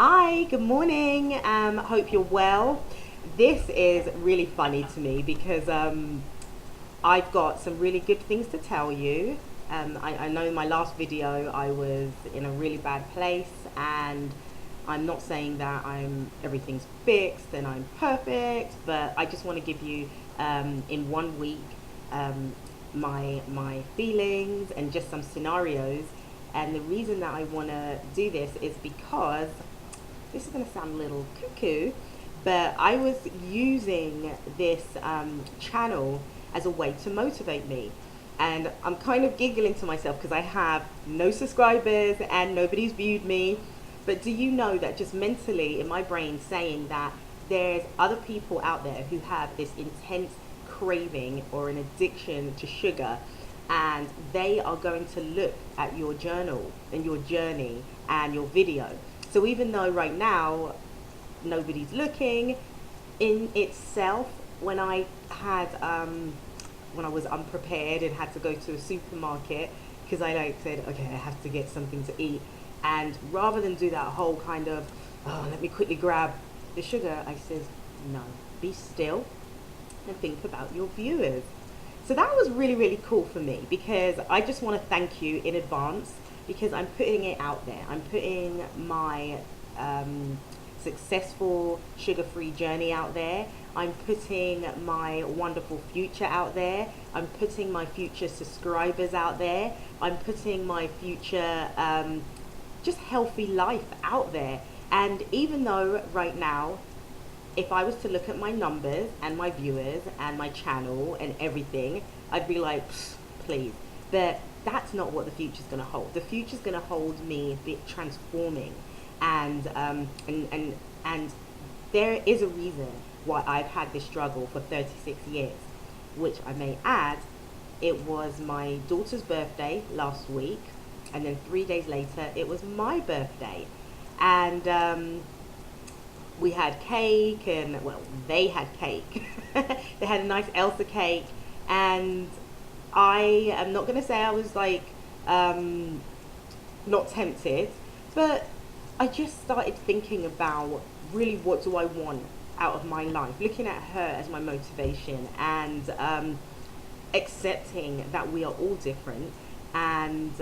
Hi, good morning. Hope you're well. This is really funny to me because I've got some really good things to tell you. I know in my last video I was in a really bad place, and I'm not saying that everything's fixed and I'm perfect, but I just want to give you in 1 week um, my feelings and just some scenarios. And the reason that I want to do this is because this is going to sound a little cuckoo, but I was using this channel as a way to motivate me. And I'm kind of giggling to myself because I have no subscribers and nobody's viewed me. But do you know that just mentally in my brain saying that there's other people out there who have this intense craving or an addiction to sugar, and they are going to look at your journal and your journey and your video. So even though right now nobody's looking, in itself, when I had when I was unprepared and had to go to a supermarket because I like said, okay, I have to get something to eat, and rather than do that whole kind of, oh, let me quickly grab the sugar, I said, no, be still and think about your viewers. So that was really, really cool for me because I just want to thank you in advance because I'm putting it out there. I'm putting my successful sugar-free journey out there. I'm putting my wonderful future out there. I'm putting my future subscribers out there. I'm putting my future just healthy life out there. And even though right now, if I was to look at my numbers and my viewers and my channel and everything, I'd be like, please. But that's not what the future's going to hold. The future's going to hold me transforming, and and there is a reason why I've had this struggle for 36 years, which I may add, it was my daughter's birthday last week, and then 3 days later it was my birthday, and we had cake, and well, they had cake. They had a nice Elsa cake, and I am not going to say I was like not tempted, but I just started thinking about really what do I want out of my life, looking at her as my motivation, and accepting that we are all different, and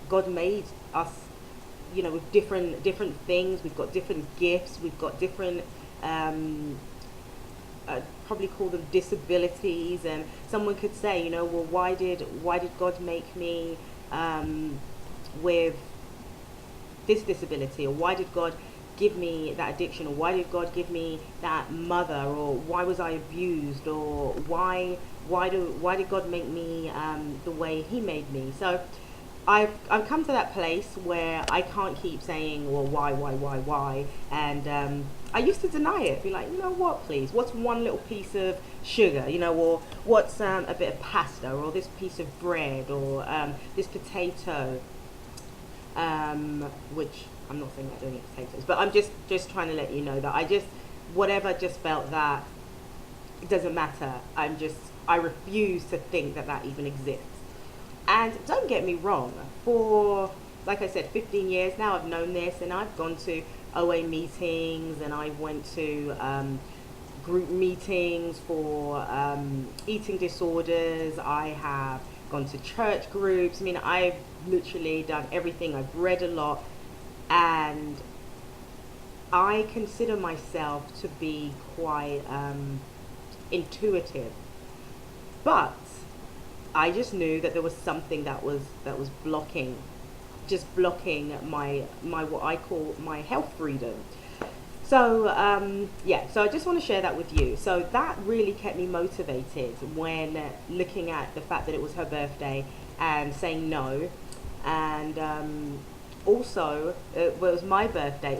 God made us, you know, with different things. We've got different gifts. We've got different probably call them disabilities. And someone could say, you know, well, why did God make me with this disability, or why did God give me that addiction, or why did God give me that mother, or why was I abused, or why did God make me the way He made me? So I've come to that place where I can't keep saying, well, why, and I used to deny it, be like, you know what, please, what's one little piece of sugar, you know, or what's a bit of pasta, or this piece of bread, or this potato, which I'm not saying I don't eat potatoes, but I'm just trying to let you know that whatever, just felt that it doesn't matter. I refuse to think that that even exists. And don't get me wrong, for, like I said, 15 years now I've known this, and I've gone to OA meetings, and I went to group meetings for eating disorders. I have gone to church groups. I mean, I've literally done everything. I've read a lot, and I consider myself to be quite intuitive, but I just knew that there was something that was blocking my what I call my health freedom. So yeah, so I just want to share that with you. So that really kept me motivated when looking at the fact that it was her birthday and saying no, and also well, it was my birthday. It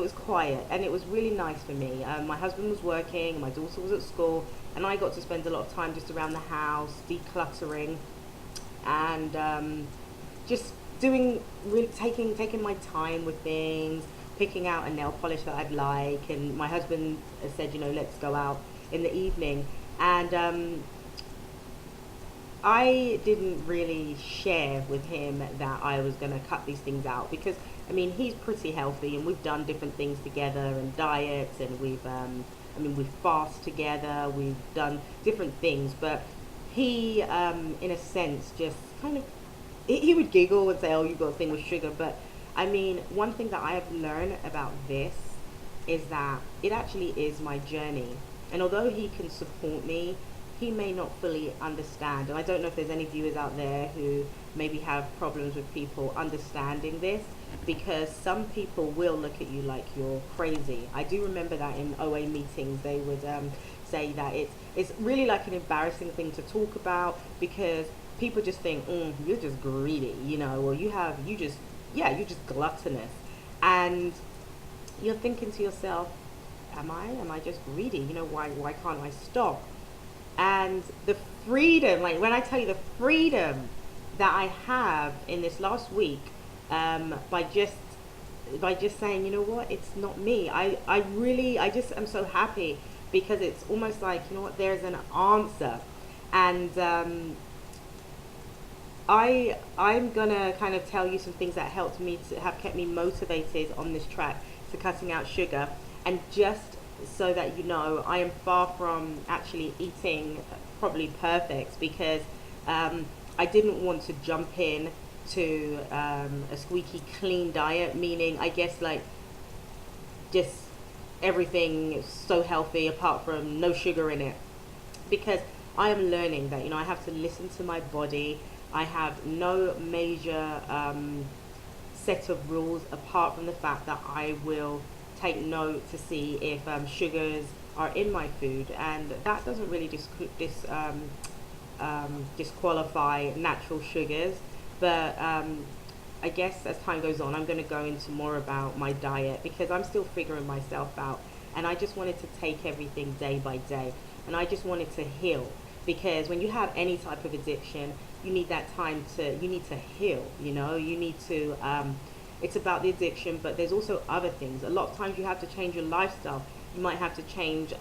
was quiet, and it was really nice for me. My husband was working, my daughter was at school, and I got to spend a lot of time just around the house, decluttering, and just doing, really taking my time with things, picking out a nail polish that I'd like. And my husband said, you know, let's go out in the evening, and I didn't really share with him that I was going to cut these things out because I mean he's pretty healthy and we've done different things together and diets and we've fast together, we've done different things, but he in a sense just kind of he would giggle and say, "Oh, you've got a thing with sugar," but I mean one thing that I have learned about this is that it actually is my journey. And although he can support me, he may not fully understand. And I don't know if there's any viewers out there who maybe have problems with people understanding this because some people will look at you like you're crazy. I do remember that in OA meetings they would say that it's really like an embarrassing thing to talk about because people just think, you're just greedy, or you're just gluttonous. And you're thinking to yourself, am I just greedy? Why can't I stop? And the freedom, like when I tell you the freedom that I have in this last week, by just saying, you know what, it's not me. I just am so happy because it's almost like, there's an answer. And I'm gonna kind of tell you some things that helped me to have kept me motivated on this track to cutting out sugar. And just so that you know, I am far from actually eating probably perfect because I didn't want to jump in to a squeaky clean diet, meaning I guess like just everything so healthy apart from no sugar in it, because I am learning that I have to listen to my body. I have no major set of rules apart from the fact that I will take note to see if sugars are in my food, and that doesn't really disqualify natural sugars. But I guess as time goes on, I'm going to go into more about my diet because I'm still figuring myself out, and I just wanted to take everything day by day, and I just wanted to heal because when you have any type of addiction, you need that time you need to heal. You need to. It's about the addiction, but there's also other things. A lot of times you have to change your lifestyle. You might have to change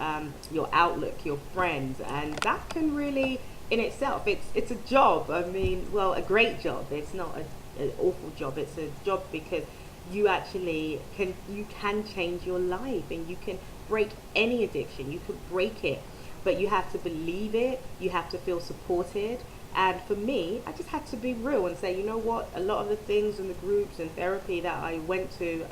your outlook, your friends, and that can really, in itself, it's a job. I mean, well, a great job. It's not an awful job. It's a job because you actually can change your life and you can break any addiction. You could break it, but you have to believe it. You have to feel supported. And for me, I just had to be real and say, you know what, a lot of the things in the groups and therapy that I went to,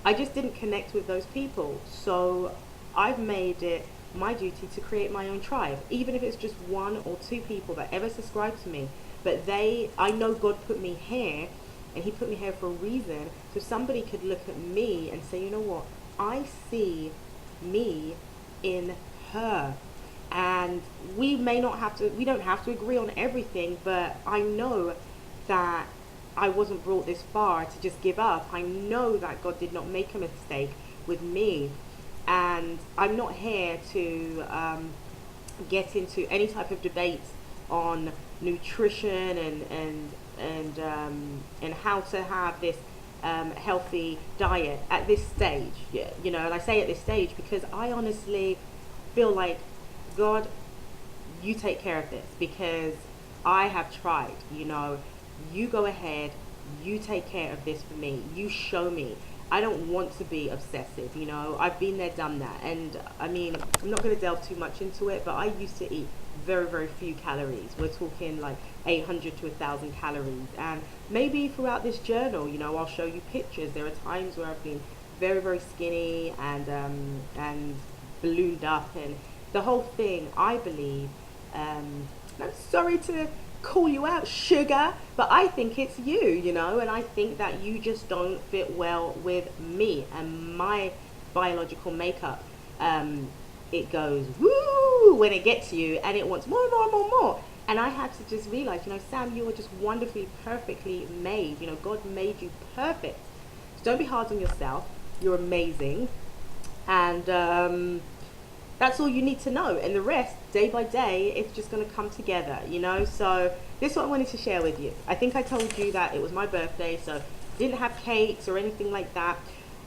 I just didn't connect with those people. So I've made it my duty to create my own tribe, even if it's just one or two people that ever subscribe to me. But I know God put me here, and He put me here for a reason. So somebody could look at me and say, you know what, I see me in her. And we don't have to agree on everything, but I know that I wasn't brought this far to just give up. I know that God did not make a mistake with me, and I'm not here to get into any type of debates on nutrition and how to have this healthy diet at this stage. Yeah, and I say at this stage because I honestly feel like, God, you take care of this because I have tried. You go ahead, you take care of this for me. You show me. I don't want to be obsessive. I've been there, done that. And I mean, I'm not going to delve too much into it, but I used to eat very, very few calories. We're talking like 800 to 1,000 calories. And maybe throughout this journal, I'll show you pictures. There are times where I've been very, very skinny and ballooned up, and the whole thing, I believe, I'm sorry to call you out, sugar, but I think it's you, and I think that you just don't fit well with me and my biological makeup. It goes woo when it gets you, and it wants more and more and more and more. And I had to just realize, Sam, you are just wonderfully, perfectly made. God made you perfect. So don't be hard on yourself. You're amazing. And that's all you need to know, and the rest, day by day, it's just going to come together, So this is what I wanted to share with you. I think I told you that it was my birthday, so didn't have cakes or anything like that.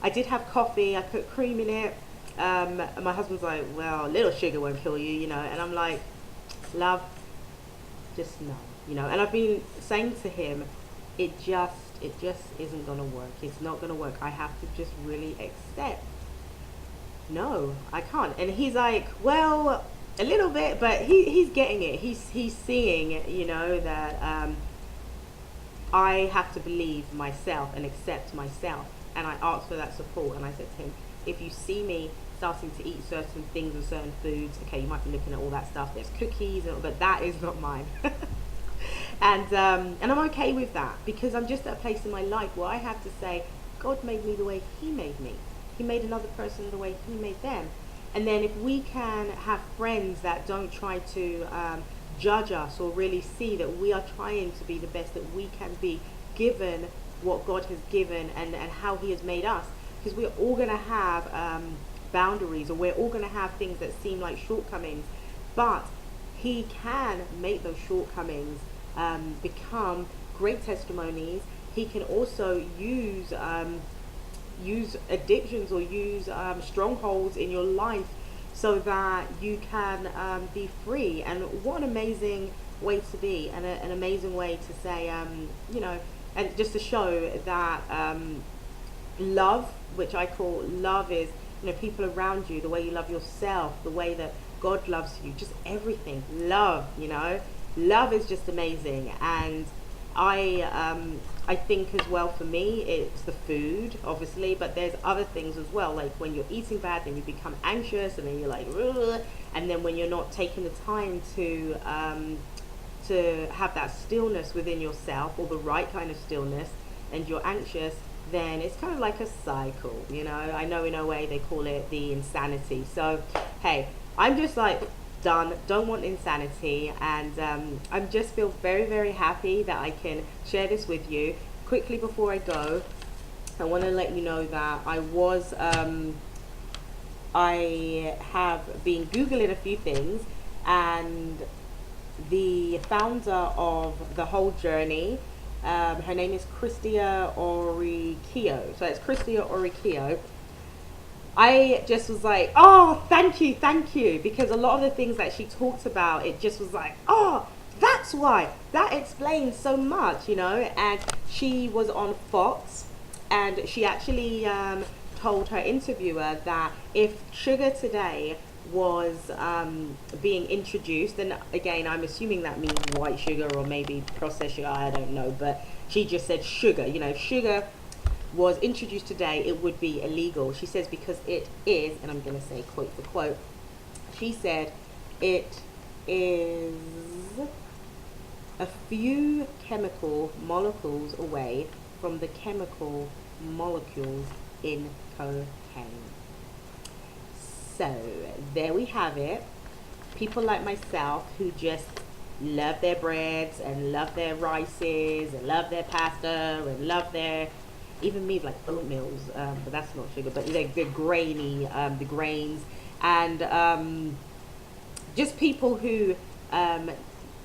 I did have coffee. I put cream in it. And my husband's like, well, little sugar won't kill you, And I'm like, love, just know, and I've been saying to him, it just isn't gonna work. It's not gonna work. I have to just really accept. No, I can't. And he's like, well, a little bit, but he's getting it. He's seeing, that I have to believe myself and accept myself. And I asked for that support. And I said to him, if you see me starting to eat certain things and certain foods, okay, you might be looking at all that stuff. There's cookies, but that is not mine. And I'm okay with that, because I'm just at a place in my life where I have to say, God made me the way he made me. He made another person the way he made them. And then if we can have friends that don't try to judge us, or really see that we are trying to be the best that we can be, given what God has given and how he has made us, because we're all going to have boundaries, or we're all going to have things that seem like shortcomings, but he can make those shortcomings become great testimonies. He can also use addictions, or use strongholds in your life, so that you can be free. And what an amazing way to be, and an amazing way to say, and just to show that love, which I call love, is people around you, the way you love yourself, the way that God loves you, just everything. Love is just amazing. And I think as well, for me, it's the food, obviously, but there's other things as well. Like when you're eating bad, then you become anxious, and then you're like, ugh. And then when you're not taking the time to have that stillness within yourself, or the right kind of stillness, and you're anxious, then it's kind of like a cycle. I know in a way they call it the insanity. So hey, I'm just like, done, don't want insanity. And I just feel very, very happy that I can share this with you. Quickly before I go, I want to let you know that I have been Googling a few things, and the founder of The Whole Journey, her name is Christia Orikio. So it's Christia Orikio. I just was like, oh, thank you, because a lot of the things that she talked about, it just was like, oh, that's why, that explains so much, and she was on Fox, and she actually told her interviewer that if sugar today was being introduced, and again, I'm assuming that means white sugar or maybe processed sugar, I don't know, but she just said sugar, if sugar was introduced today, it would be illegal. She says because it is, and I'm going to say quote for quote, she said it is a few chemical molecules away from the chemical molecules in cocaine. So there we have it. People like myself who just love their breads and love their rices and love their pasta and love their, even me, like oatmeals, but that's not sugar, but like the grainy, the grains, and just people who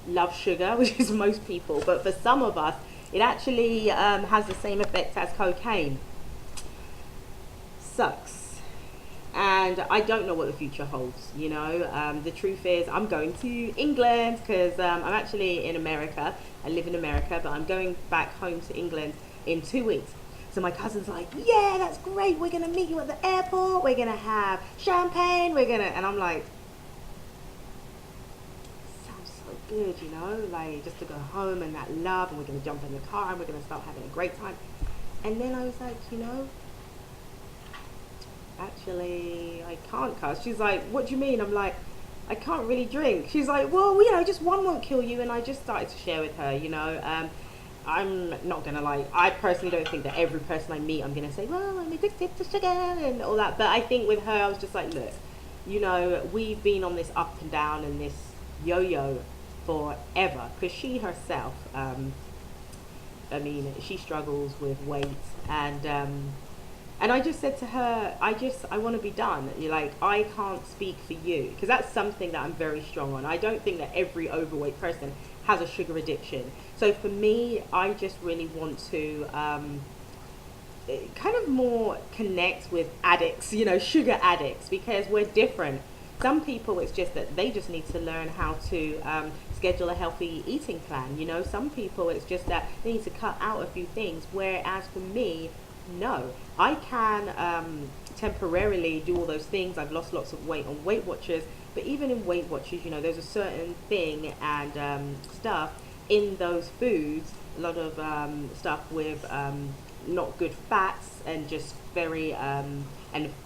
love sugar, which is most people, but for some of us, it actually has the same effect as cocaine. Sucks. And I don't know what the future holds, the truth is, I'm going to England, because I'm actually in America. I live in America, but I'm going back home to England in 2 weeks. So my cousin's like, yeah, that's great. We're going to meet you at the airport. We're going to have champagne. And I'm like, sounds so good, like just to go home and that love, and we're going to jump in the car and we're going to start having a great time. And then I was like, actually, I can't cuss. She's like, what do you mean? I'm like, I can't really drink. She's like, well, just one won't kill you. And I just started to share with her, I'm not going to lie, I personally don't think that every person I meet, I'm going to say, well, I'm addicted to sugar and all that. But I think with her, I was just like, look, we've been on this up and down and this yo-yo forever. Because she herself, she struggles with weight. And I just said to her, I want to be done. You're like, I can't speak for you. Because that's something that I'm very strong on. I don't think that every overweight person has a sugar addiction. So for me, I just really want to kind of more connect with addicts, sugar addicts, because we're different. Some people, it's just that they just need to learn how to schedule a healthy eating plan. You know, some people it's just that they need to cut out a few things, whereas for me, no, I can temporarily do all those things. I've lost lots of weight on Weight Watchers, but even in Weight Watchers, you know, there's a certain thing and stuff in those foods, a lot of stuff with not good fats and just very and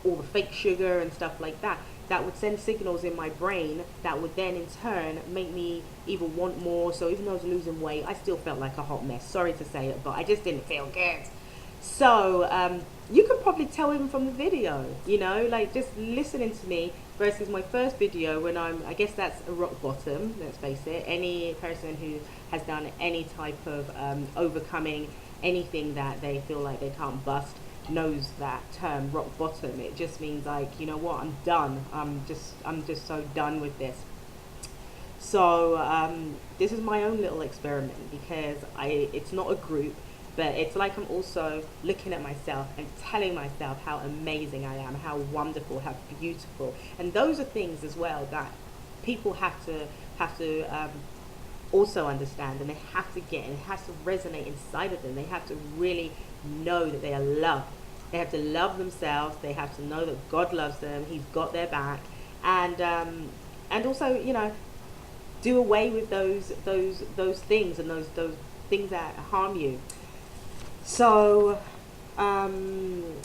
all the fake sugar and stuff like that, that would send signals in my brain that would then in turn make me even want more. So even though I was losing weight, I still felt like a hot mess. Sorry to say it, but I just didn't feel good. So you can probably tell even from the video, you know, like just listening to me versus my first video when I guess that's a rock bottom, let's face it. Any person who has done any type of overcoming anything that they feel like they can't bust knows that term, rock bottom. It just means like, you know what, I'm done. I'm just so done with this. So this is my own little experiment because it's not a group, but it's like I'm also looking at myself and telling myself how amazing I am, how wonderful, how beautiful. And those are things as well that people have to also understand, and they have to get, and it has to resonate inside of them. They have to really know that they are loved. They have to love themselves. They have to know that God loves them. He's got their back, and also, you know, do away with those things and those things that harm you. So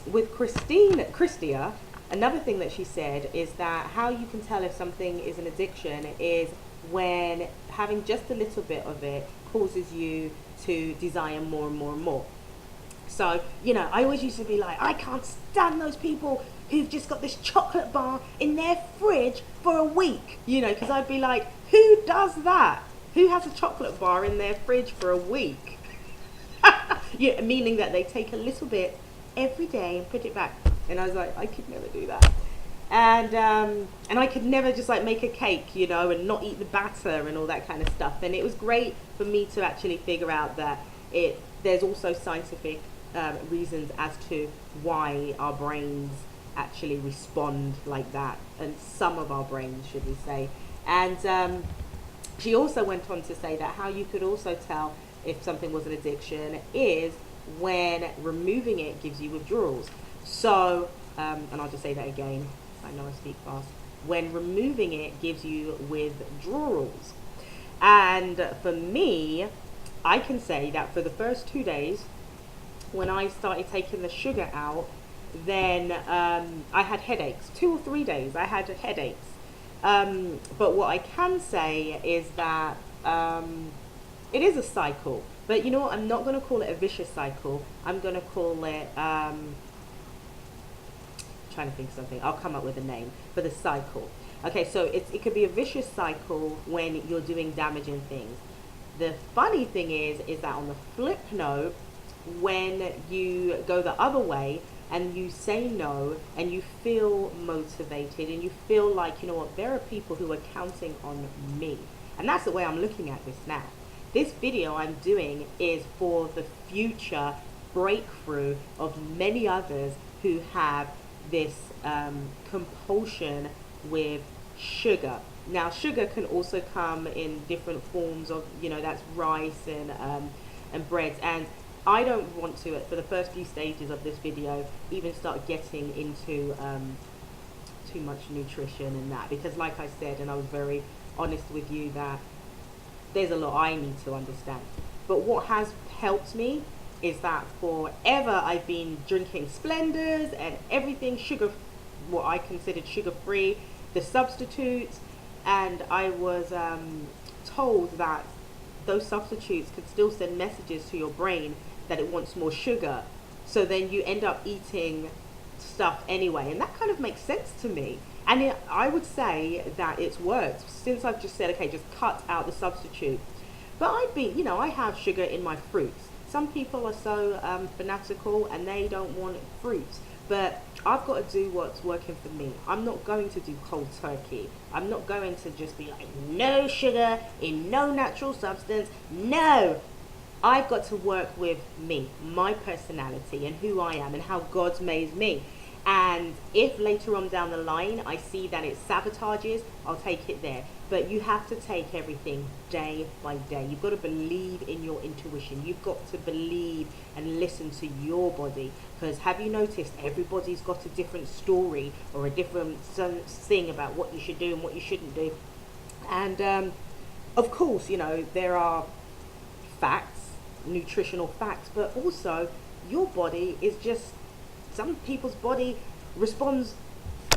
with Christia, another thing that she said is that how you can tell if something is an addiction is when having just a little bit of it causes you to desire more and more and more. So, you know, I always used to be like, I can't stand those people who've just got this chocolate bar in their fridge for a week, you know, because I'd be like, who does that? Who has a chocolate bar in their fridge for a week? Yeah, meaning that they take a little bit every day and put it back. And I was like, I could never do that. And I could never just like make a cake, you know, and not eat the batter and all that kind of stuff. And it was great for me to actually figure out that there's also scientific reasons as to why our brains actually respond like that, and some of our brains, should we say. And she also went on to say that how you could also tell if something was an addiction is when removing it gives you withdrawals. So, and I'll just say that again, I know I speak fast. When removing it gives you withdrawals. And for me, I can say that for the first 2 days, when I started taking the sugar out, then I had headaches. 2 or 3 days I had headaches. But what I can say is that it is a cycle. But you know what? I'm not going to call it a vicious cycle. I'm going to call it, trying to think of something. I'll come up with a name for the cycle. Okay, so it could be a vicious cycle when you're doing damaging things. The funny thing is that on the flip note, when you go the other way and you say no and you feel motivated and you feel like, you know what, there are people who are counting on me. And that's the way I'm looking at this now. This video I'm doing is for the future breakthrough of many others who have this compulsion with sugar. Now, sugar can also come in different forms of, you know, that's rice and breads. And I don't want to, for the first few stages of this video, even start getting into too much nutrition and that, because like I said, and I was very honest with you, that there's a lot I need to understand. But what has helped me is that forever I've been drinking Splendors and everything sugar, what I considered sugar-free, the substitutes, and I was told that those substitutes could still send messages to your brain that it wants more sugar. So then you end up eating stuff anyway, and that kind of makes sense to me. And I would say that it's worked since I've just said, okay, just cut out the substitute. But I have sugar in my fruits. Some people are so fanatical and they don't want fruits. But I've got to do what's working for me. I'm not going to do cold turkey. I'm not going to just be like, no sugar in no natural substance. No! I've got to work with me, my personality, and who I am, and how God's made me. And if later on down the line I see that it sabotages, I'll take it there. But you have to take everything day by day. You've got to believe in your intuition. You've got to believe and listen to your body. Because have you noticed everybody's got a different story or a different thing about what you should do and what you shouldn't do. And of course, you know, there are facts, nutritional facts, but also your body is just, some people's body responds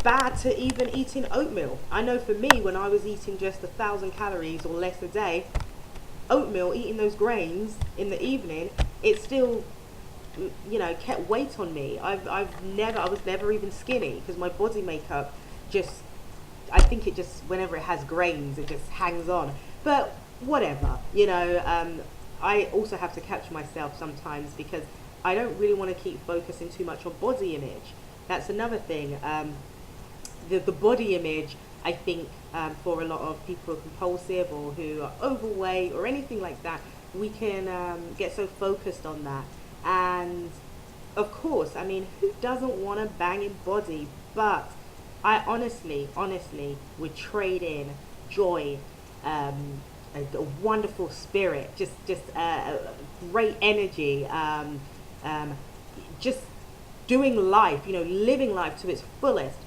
bad to even eating oatmeal. I know for me, when I was eating just 1,000 calories or less a day, oatmeal, eating those grains in the evening, it still, you know, kept weight on me. I was never even skinny because my body makeup just, I think it just, whenever it has grains, it just hangs on. But whatever, you know, I also have to catch myself sometimes because I don't really want to keep focusing too much on body image. That's another thing. The body image, I think, for a lot of people who are compulsive or who are overweight or anything like that, we can get so focused on that. And of course, I mean, who doesn't want a banging body? But I honestly would trade in joy, a wonderful spirit, just great energy, just doing life, you know, living life to its fullest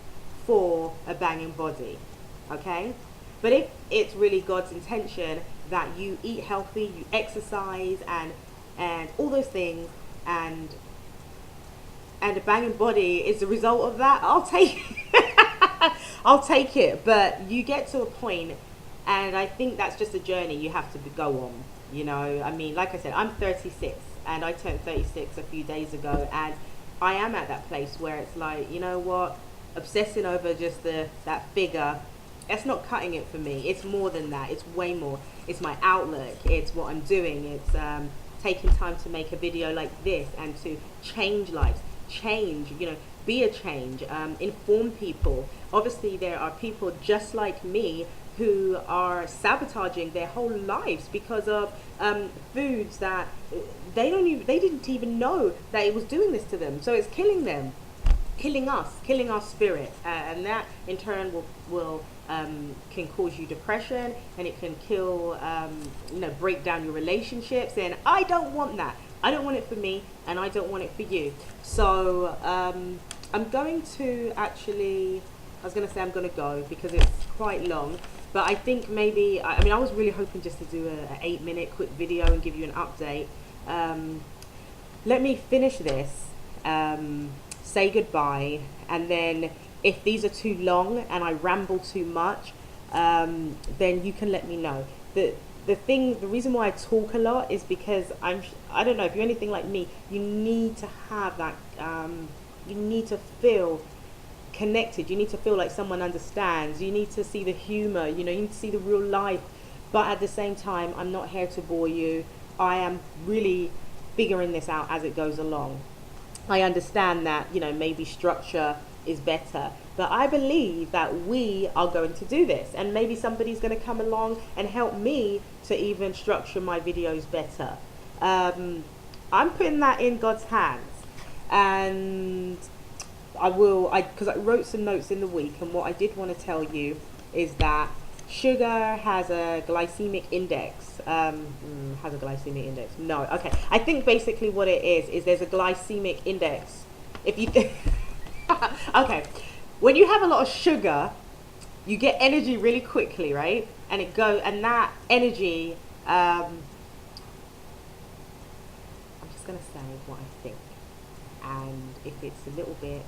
for a banging body, okay? But if it's really God's intention that you eat healthy, you exercise, and all those things, and a banging body is the result of that, I'll take I'll take it. But you get to a point, and I think that's just a journey you have to go on, you know. I mean, like I said, I'm 36 and I turned 36 a few days ago, and I am at that place where it's like, you know what, obsessing over just that figure, that's not cutting it for me. It's more than that. It's way more. It's my outlook. It's what I'm doing. It's taking time to make a video like this and to change lives, you know, be a change, inform people. Obviously, there are people just like me who are sabotaging their whole lives because of foods that they didn't even know that it was doing this to them. So it's killing them, killing our spirit, and that in turn will can cause you depression, and it can kill, you know, break down your relationships. And I don't want that. I don't want it for me, and I don't want it for you. So I'm going to actually, I was going to say I'm going to go because it's quite long. But I think maybe, I mean, I was really hoping just to do an 8-minute quick video and give you an update. Let me finish this, say goodbye, and then if these are too long and I ramble too much, then you can let me know. The reason why I talk a lot is because I don't know, if you're anything like me, you need to have that, you need to feel connected, you need to feel like someone understands, you need to see the humor, you know, you need to see the real life. But at the same time, I'm not here to bore you. I am really figuring this out as it goes along. I understand that, you know, maybe structure is better, but I believe that we are going to do this, and maybe somebody's going to come along and help me to even structure my videos better. I'm putting that in God's hands, and because I wrote some notes in the week, and what I did want to tell you is that sugar has a glycemic index. Has a glycemic index? No. Okay. I think basically what it is there's a glycemic index. If you okay, when you have a lot of sugar, you get energy really quickly, right? And and that energy. I'm just gonna say what I think, and if it's a little bit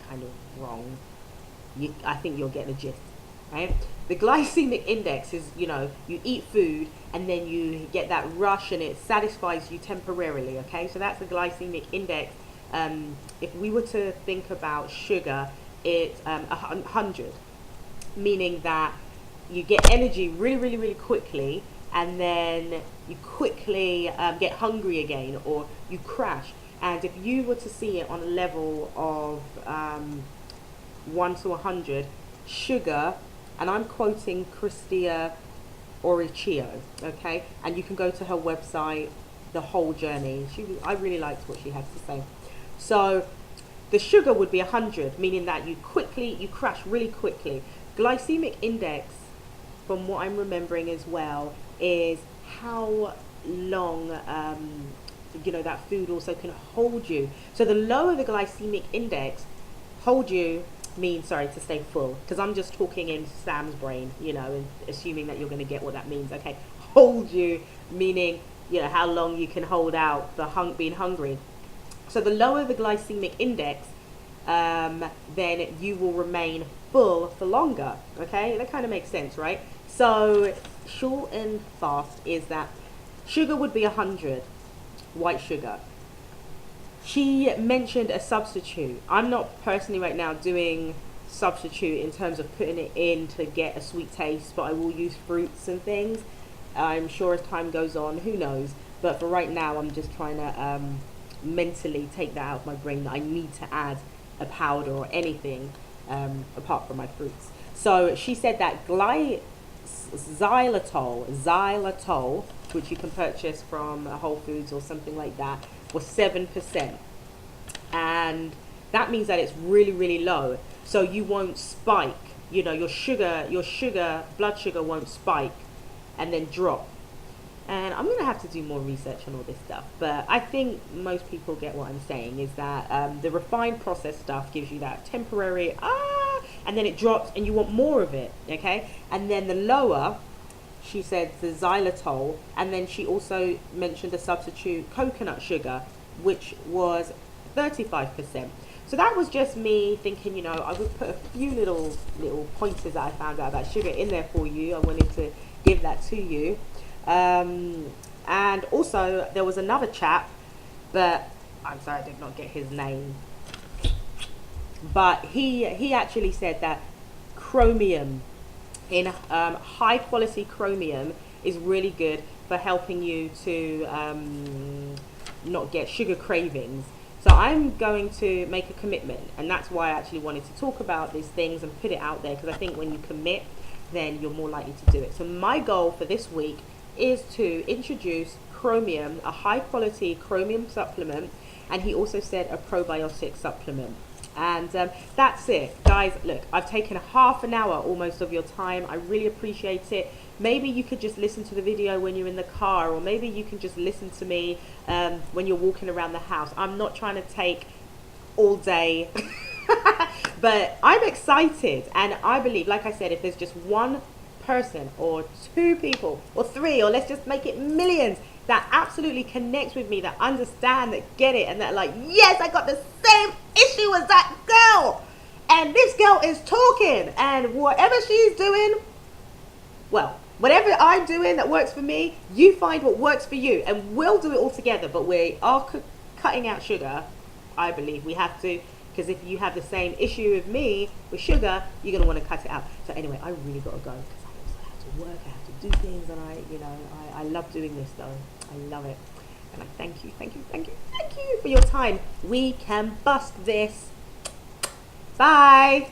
kind of wrong, I think you'll get the gist, right? The glycemic index is, you know, you eat food and then you get that rush and it satisfies you temporarily, okay? So that's the glycemic index. If we were to think about sugar, it's 100, meaning that you get energy really, really, really quickly, and then you quickly get hungry again, or you crash. And if you were to see it on a level of 1 to 100, sugar, and I'm quoting Christia Oricchio, okay? And you can go to her website, The Whole Journey. I really liked what she had to say. So The sugar would be 100, meaning that you crash really quickly. Glycemic index, from what I'm remembering as well, is how long that food also can hold you. So the lower the glycemic index, hold you means, sorry, to stay full, because I'm just talking in Sam's brain, and assuming that you're going to get what that means. Okay, hold you meaning how long you can hold out the being hungry. So the lower the glycemic index, then you will remain full for longer. Okay, that kind of makes sense, right? So short and fast is that sugar would be 100, white sugar. She mentioned a substitute. I'm not personally right now doing substitute in terms of putting it in to get a sweet taste, but I will use fruits and things. I'm sure as time goes on, who knows? But for right now, I'm just trying to mentally take that out of my brain that I need to add a powder or anything apart from my fruits. So she said that xylitol, which you can purchase from Whole Foods or something like that, was 7%. And that means that it's really, really low. So you won't spike, your blood sugar won't spike and then drop. And I'm going to have to do more research on all this stuff. But I think most people get what I'm saying, is that the refined processed stuff gives you that temporary, and then it drops and you want more of it, okay? And then the lower, she said the xylitol, and then she also mentioned the substitute coconut sugar, which was 35%. So that was just me thinking, I would put a few little pointers that I found out about sugar in there for you. I wanted to give that to you. And also there was another chap, but I'm sorry I did not get his name, but he actually said that chromium, in high quality chromium, is really good for helping you to not get sugar cravings. So I'm going to make a commitment, and that's why I actually wanted to talk about these things and put it out there, because I think when you commit, then you're more likely to do it. So my goal for this week is to introduce chromium, a high quality chromium supplement, and he also said a probiotic supplement. And that's it, guys. Look, I've taken half an hour almost of your time. I really appreciate it. Maybe you could just listen to the video when you're in the car, or maybe you can just listen to me when you're walking around the house. I'm not trying to take all day but I'm excited, and I believe, like I said, if there's just one person or two people or three, or let's just make it millions, that absolutely connects with me, that understand, that get it, and that like, yes, I got the same issue as that girl, and this girl is talking, and whatever she's doing, well, whatever I'm doing that works for me, you find what works for you, and we'll do it all together. But we are cutting out sugar. I believe we have to, because if you have the same issue with me with sugar, you're going to want to cut it out. So anyway, I really got to go, because I also have to work, I have to do things, and I love doing this though. I love it. And I thank you for your time. We can bust this. Bye.